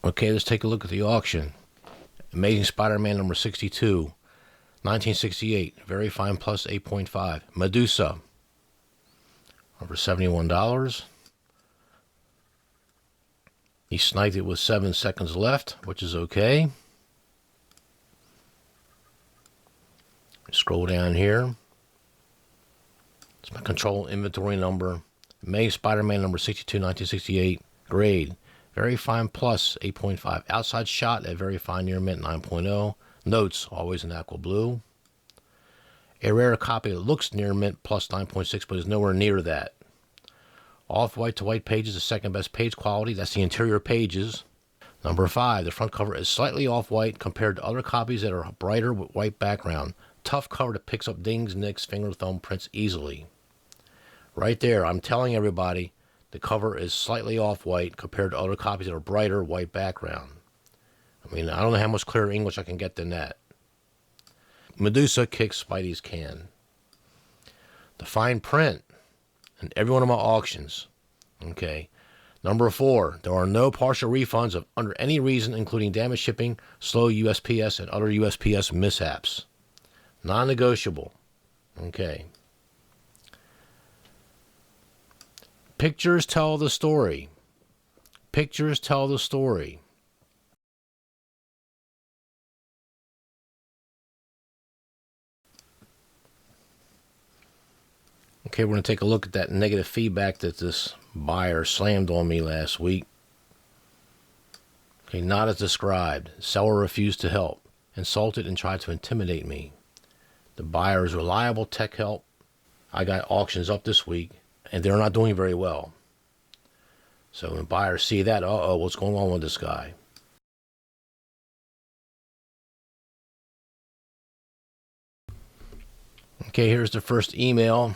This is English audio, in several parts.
Okay, let's take a look at the auction. Amazing Spider-Man number 62, 1968, very fine plus 8.5. Medusa, over $71. He sniped it with 7 seconds left, which is okay. Scroll down here. It's my control inventory number. Amazing Spider-Man number 62, 1968, grade. Very fine plus 8.5. Outside shot at very fine near mint 9.0. Notes always in aqua blue. A rare copy that looks near mint plus 9.6 but is nowhere near that. Off-white to white pages, the second best page quality. That's the interior pages. Number 5, the front cover is slightly off-white compared to other copies that are brighter with white background. Tough cover that picks up dings, nicks, finger, thumb prints easily. Right there, I'm telling everybody, the cover is slightly off-white compared to other copies that are brighter white background. I mean, I don't know how much clearer English I can get than that. Medusa kicks Spidey's can. The fine print in every one of my auctions. Okay. Number 4, there are no partial refunds of under any reason, including damaged shipping, slow USPS, and other USPS mishaps. Non-negotiable. Okay. Pictures tell the story. Pictures tell the story. Okay, we're going to take a look at that negative feedback that this buyer slammed on me last week. Okay, not as described. Seller refused to help, insulted and tried to intimidate me. The buyer is reliable tech help. I got auctions up this week, and they're not doing very well. So when buyers see that, uh-oh, what's going on with this guy? Okay, here's the first email.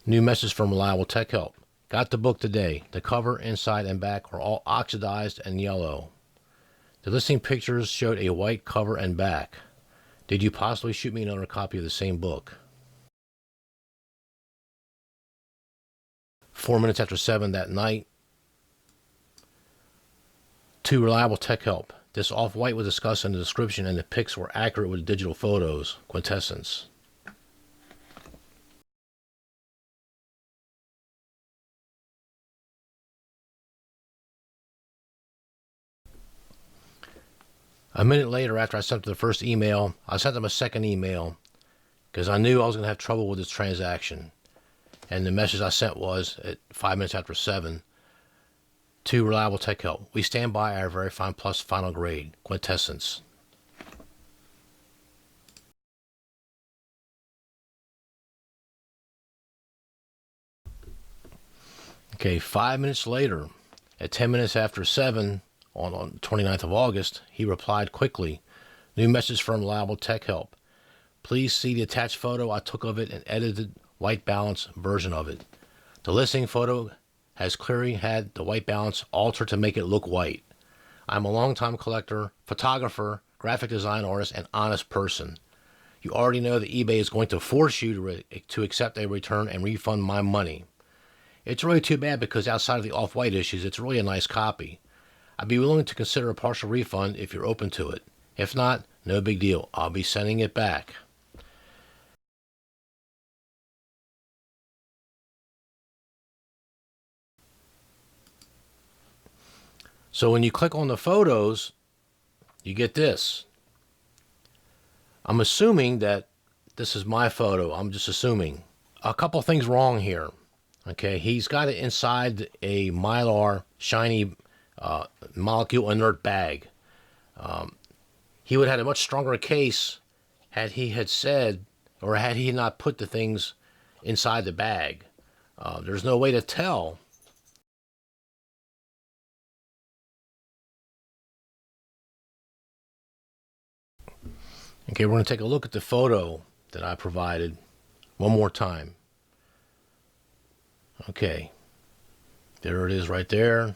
New message from Reliable Tech Help. Got the book today. The cover, inside, and back are all oxidized and yellow. The listing pictures showed a white cover and back. Did you possibly shoot me another copy of the same book? 4 minutes after 7 that night. To Reliable Tech Help. This off-white was discussed in the description and the pics were accurate with digital photos. Quintessence. A minute later, after I sent them the first email, I sent them a second email because I knew I was going to have trouble with this transaction. And the message I sent was at 5 minutes after 7. To Reliable Tech Help. We stand by our very fine plus final grade. Quintessence. Okay, 5 minutes later, at 10 minutes after 7, on the 29th of August, he replied quickly. New message from Reliable Tech Help. Please see the attached photo I took of it and edited white balance version of it. The listing photo has clearly had the white balance altered to make it look white. I'm a longtime collector, photographer, graphic design artist, and honest person. You already know that eBay is going to force you to accept a return and refund my money. It's really too bad because outside of the off-white issues, it's really a nice copy. I'd be willing to consider a partial refund if you're open to it. If not, no big deal. I'll be sending it back. So when you click on the photos, you get this. I'm assuming that this is my photo. I'm just assuming. A couple things wrong here. Okay, he's got it inside a Mylar shiny molecule inert bag. He would have had a much stronger case had he had said, or had he not put the things inside the bag. There's no way to tell. Okay, we're going to take a look at the photo that I provided one more time. Okay, there it is right there.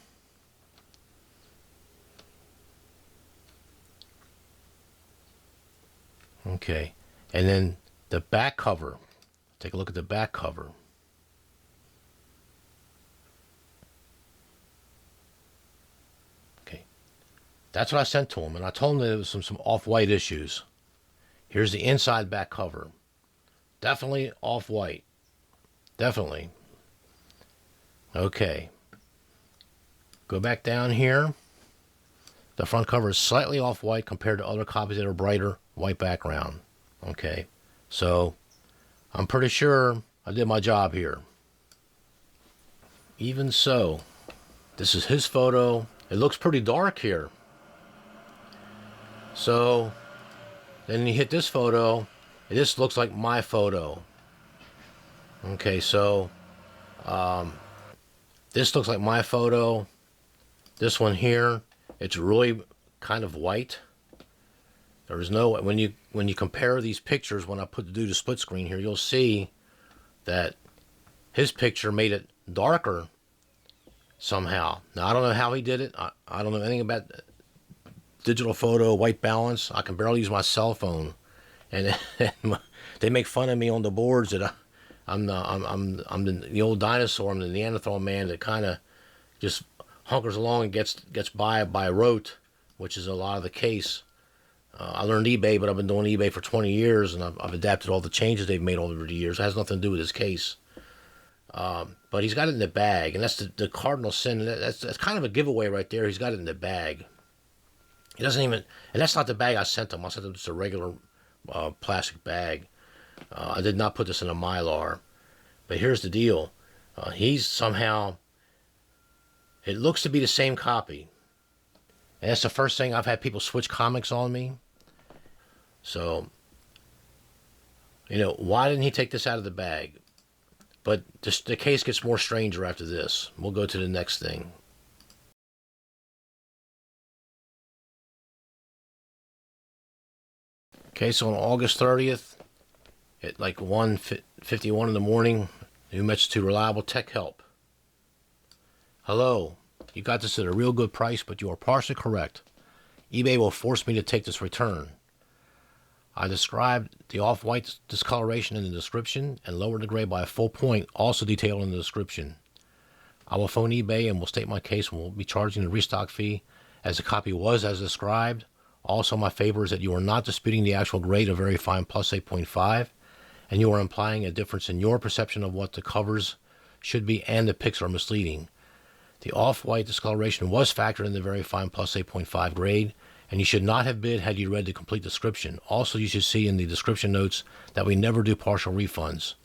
Okay, and then the back cover. Take a look at the back cover. Okay, That's what I sent to him, and I told him that it was some off-white issues. Here's the inside back cover. Definitely off-white. Definitely. Okay. Go back down here. The front cover is slightly off-white compared to other copies that are brighter white background. Okay. So, I'm pretty sure I did my job here. Even so, this is his photo. It looks pretty dark here. So, then you hit this photo. This looks like my photo. Okay, so this looks like my photo. This one here, it's really kind of white. There is no, when you compare these pictures, when I do the split screen here, you'll see that his picture made it darker somehow. Now, I don't know how he did it. I don't know anything about digital photo, white balance. I can barely use my cell phone. And they make fun of me on the boards that I'm the old dinosaur. I'm the Neanderthal man that kind of just hunkers along and gets by rote, which is a lot of the case. I learned eBay, but I've been doing eBay for 20 years, and I've adapted all the changes they've made over the years. It has nothing to do with his case. But he's got it in the bag, and that's the cardinal sin. That's kind of a giveaway right there. He's got it in the bag. He doesn't even, and that's not the bag I sent him. I sent him just a regular plastic bag. I did not put this in a Mylar. But here's the deal. He's somehow, it looks to be the same copy. And that's the first thing I've had people switch comics on me. So, why didn't he take this out of the bag? But the case gets more stranger after this. We'll go to the next thing. Okay, so on August 30th, at like 1:51 in the morning, new message to reliable tech help. Hello, you got this at a real good price, but you are partially correct. eBay will force me to take this return. I described the off-white discoloration in the description and lowered the gray by a full point, also detailed in the description. I will phone eBay and will state my case and will be charging the restock fee as the copy was as described. Also, my favor is that you are not disputing the actual grade of Very Fine Plus 8.5, and you are implying a difference in your perception of what the covers should be, and the pics are misleading. The off-white discoloration was factored in the Very Fine Plus 8.5 grade, and you should not have bid had you read the complete description. Also, you should see in the description notes that we never do partial refunds.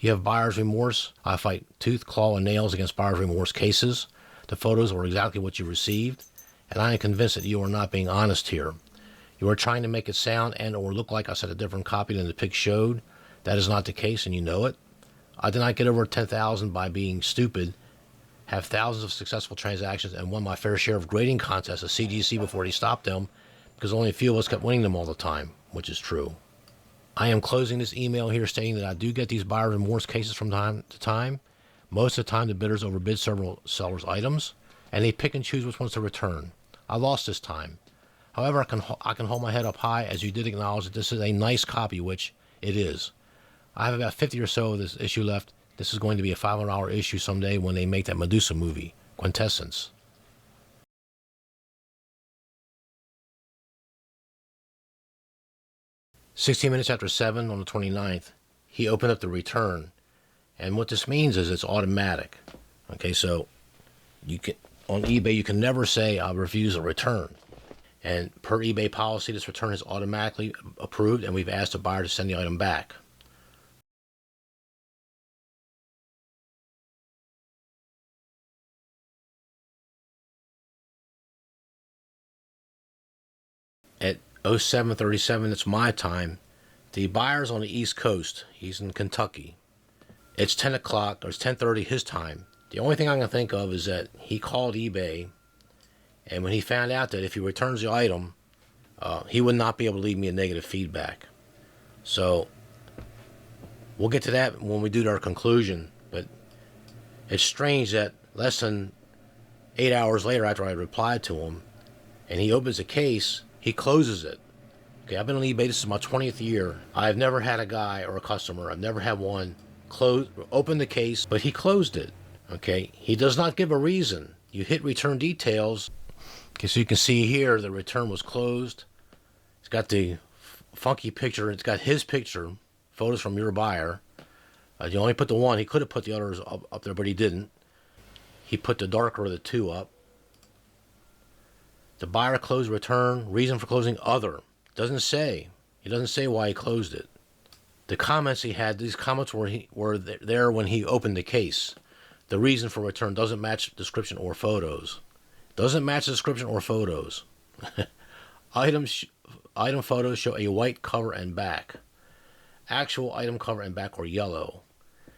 You have buyer's remorse. I fight tooth, claw, and nails against buyer's remorse cases. The photos were exactly what you received, and I am convinced that you are not being honest here. You are trying to make it sound and or look like I said a different copy than the pic showed. That is not the case, and you know it. I did not get over 10,000 by being stupid, have thousands of successful transactions, and won my fair share of grading contests at CGC before they stopped them, because only a few of us kept winning them all the time, which is true. I am closing this email here stating that I do get these buyer remorse cases from time to time. Most of the time, the bidders overbid several sellers' items, and they pick and choose which ones to return. I lost this time. However, I can hold my head up high, as you did acknowledge that this is a nice copy, which it is. I have about 50 or so of this issue left. This is going to be a $500 issue someday when they make that Medusa movie, Quintessence. "16 minutes after 7 on the 29th, he opened up the return. And what this means is it's automatic. Okay, so you can, on eBay, you can never say I refuse a return. And per eBay policy, this return is automatically approved, and we've asked the buyer to send the item back. At 07:37, it's my time. The buyer's on the East Coast. He's in Kentucky. It's 10 o'clock, or it's 10:30 his time. The only thing I can think of is that he called eBay, and when he found out that if he returns the item, he would not be able to leave me a negative feedback. So we'll get to that when we do our conclusion. But it's strange that less than 8 hours later, after I replied to him, and he opens a case, he closes it. Okay, I've been on eBay. This is my 20th year. I've never had a guy or a customer, I've never had one open the case, but he closed it. Okay, he does not give a reason. You hit return details, Okay, so you can see here the return was closed. It's got the funky picture. It's got his picture, photos from your buyer. You only put the one. He could have put the others up there, but he didn't. He put the darker of the two up. The buyer closed return. Reason for closing other. Doesn't say. He doesn't say why he closed it. The comments he had, these comments were there when he opened the case. The reason for return doesn't match description or photos. Doesn't match description or photos. Item photos show a white cover and back. Actual item cover and back are yellow.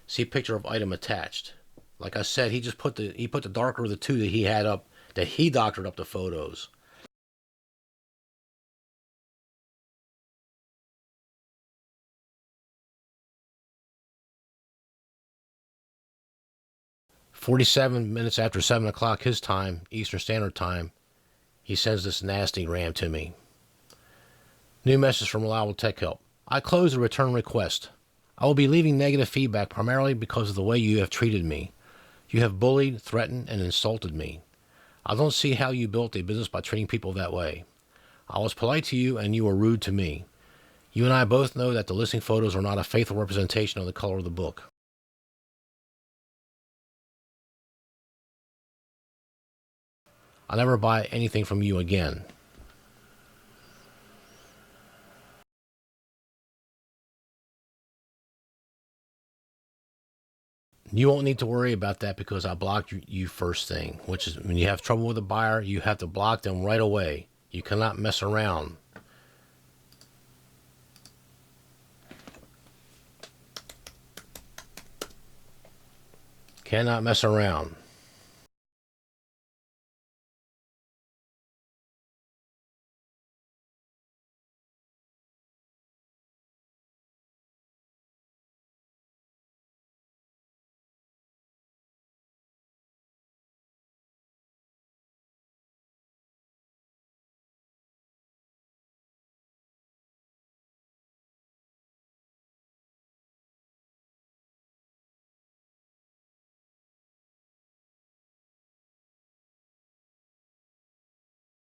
See picture of item attached. Like I said, he put the darker of the two that he had up, that he doctored up the photos. "47 minutes after 7 o'clock his time, Eastern Standard Time, he sends this nasty ram to me. New message from Reliable Tech Help. I close the return request. I will be leaving negative feedback primarily because of the way you have treated me. You have bullied, threatened, and insulted me. I don't see how you built a business by treating people that way. I was polite to you and you were rude to me. You and I both know that the listing photos are not a faithful representation of the color of the book. I'll never buy anything from you again. You won't need to worry about that because I blocked you first thing, which is when you have trouble with a buyer, you have to block them right away. You cannot mess around. Cannot mess around.